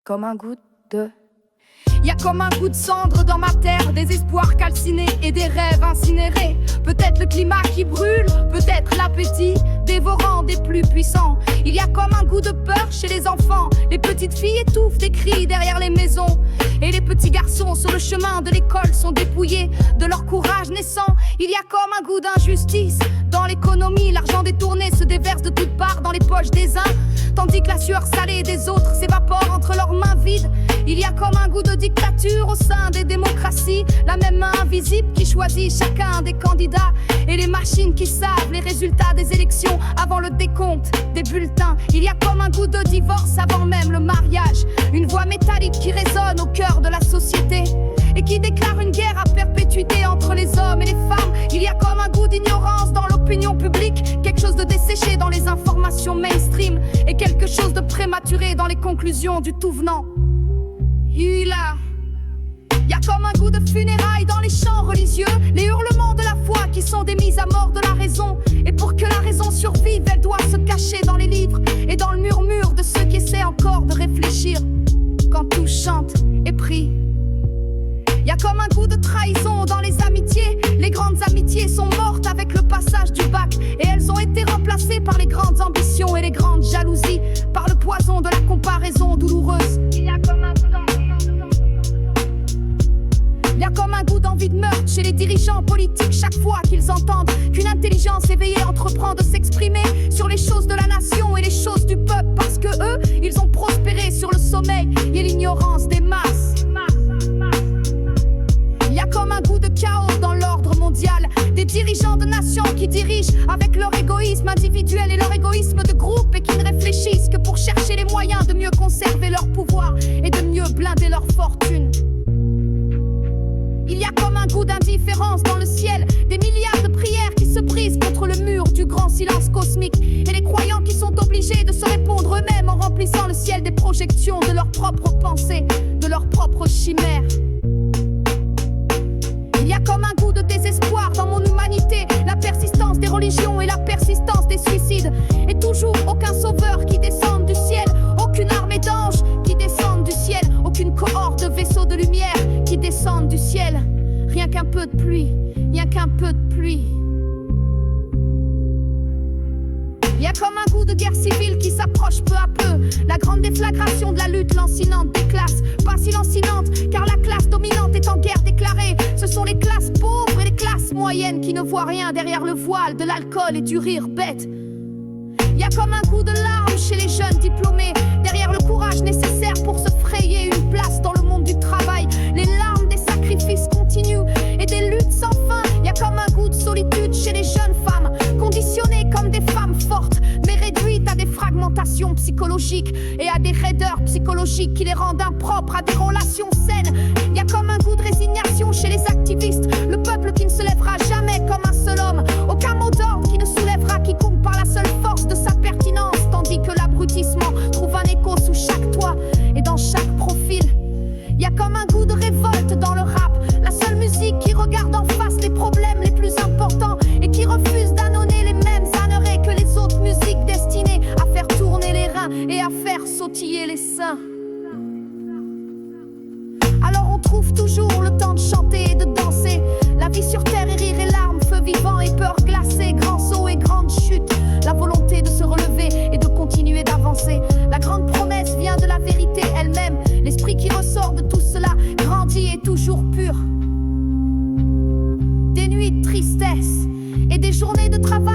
comme un goût de... Y a comme un goût de cendre dans ma terre, des espoirs calcinés et des rêves incinérés. Peut-être le climat qui brûle, peut-être l'appétit dévorant des plus puissants. Il y a comme un goût de peur chez les enfants. Les petites filles étouffent des cris derrière les maisons. Et les petits garçons sur le chemin de l'école sont dépouillés de leur courage naissant. Il y a comme un goût d'injustice dans l'économie. L'argent détourné se déverse de toutes parts dans les poches des uns, tandis que la sueur salée des autres s'évapore entre leurs mains vides. Il y a comme un goût de dictature au sein des démocraties, la même main invisible qui choisit chacun des candidats, et les machines qui savent les résultats des élections avant le décompte des bulletins. Il y a comme un goût de divorce avant même le mariage, une voix métallique qui résonne au cœur de la société et qui déclare une guerre à perpétuité entre les hommes et les femmes. Il y a comme un goût d'ignorance dans l'opinion publique, quelque chose de desséché dans les informations mainstream et quelque chose de prématuré dans les conclusions du tout venant. Il y a comme un goût de funérailles dans les chants religieux, les hurlements de la foi qui sont des mises à mort de la raison. Et pour que la raison survive, elle doit se cacher dans les livres et dans le murmure de ceux qui essaient encore de réfléchir quand tout chante et prie. Y a comme un goût de trahison dans les amitiés. Les grandes amitiés sont mortes avec le passage du bac, et elles ont été remplacées par les grandes ambitions et les grandes jalousies, par le poison de la comparaison douloureuse. Il y a comme un goût d'envie de meurtre chez les dirigeants politiques chaque fois qu'ils entendent qu'une intelligence éveillée entreprend de s'exprimer sur les choses de la nation et les choses du peuple, parce que eux, ils ont prospéré sur le sommeil et l'ignorance des masses. Il y a comme un goût de chaos dans l'ordre mondial, des dirigeants de nations qui dirigent avec leur égoïsme individuel et leur égoïsme de groupe, et qui ne réfléchissent que pour chercher les moyens de mieux conserver leur pouvoir et de mieux blinder leur fortune. Il y a comme un goût d'indifférence dans le ciel, des milliards de prières qui se brisent contre le mur du grand silence cosmique, et les croyants qui sont obligés de se répondre eux-mêmes en remplissant le ciel des projections de leurs propres pensées, de leurs propres chimères. Il y a comme un goût de désespoir dans mon humanité, la persistance des religions et la persistance des suicides, et toujours aucun sauveur qui descende du ciel, aucune armée d'anges qui descendent du ciel, aucune cohorte de vaisseaux de lumière qui descendent du ciel. Rien qu'un peu de pluie, rien qu'un peu de pluie. Il y a comme un goût de guerre civile qui s'approche peu à peu, la grande déflagration de la lutte lancinante des classes, pas si lancinante car la classe dominante est en guerre déclarée. Ce sont les classes pauvres et les classes moyennes qui ne voient rien derrière le voile de l'alcool et du rire bête. Il y a comme un goût de larmes chez les jeunes diplômés, derrière le courage nécessaire pour se frayer une place dans le monde du travail. Les larmes des sacrifices continus et des luttes sans fin. Il y a comme un goût de solitude chez les jeunes femmes, conditionnées comme des femmes fortes, mais réduites à des fragmentations psychologiques et à des raideurs psychologiques qui les rendent impropres à des relations saines. Il y a comme un goût de résignation chez les activistes, le peuple qui ne se lèvera jamais comme un seul homme, aucun mot d'ordre qui ne soulèvera quiconque par la seule force de sa pertinence, tandis que l'abrutissement trouve un écho sous chaque toit et dans chaque profil. Il y a comme un goût de révolte dans le rap, la seule musique qui regarde en face les problèmes les plus importants et qui refuse d'annoncer les mêmes âneries que les autres musiques destinées à faire tourner les reins et à faire sautiller les seins. Alors on trouve toujours le temps de chanter et de danser, la vie sur terre est rire et larmes, feu vivant et peur glacée, grands sauts et grandes chutes, la volonté de se relever et de continuer d'avancer. La grande promesse vient de la vérité elle-même, l'esprit qui ressort de tout cela grandit et toujours pur. Des nuits de tristesse et des journées de travail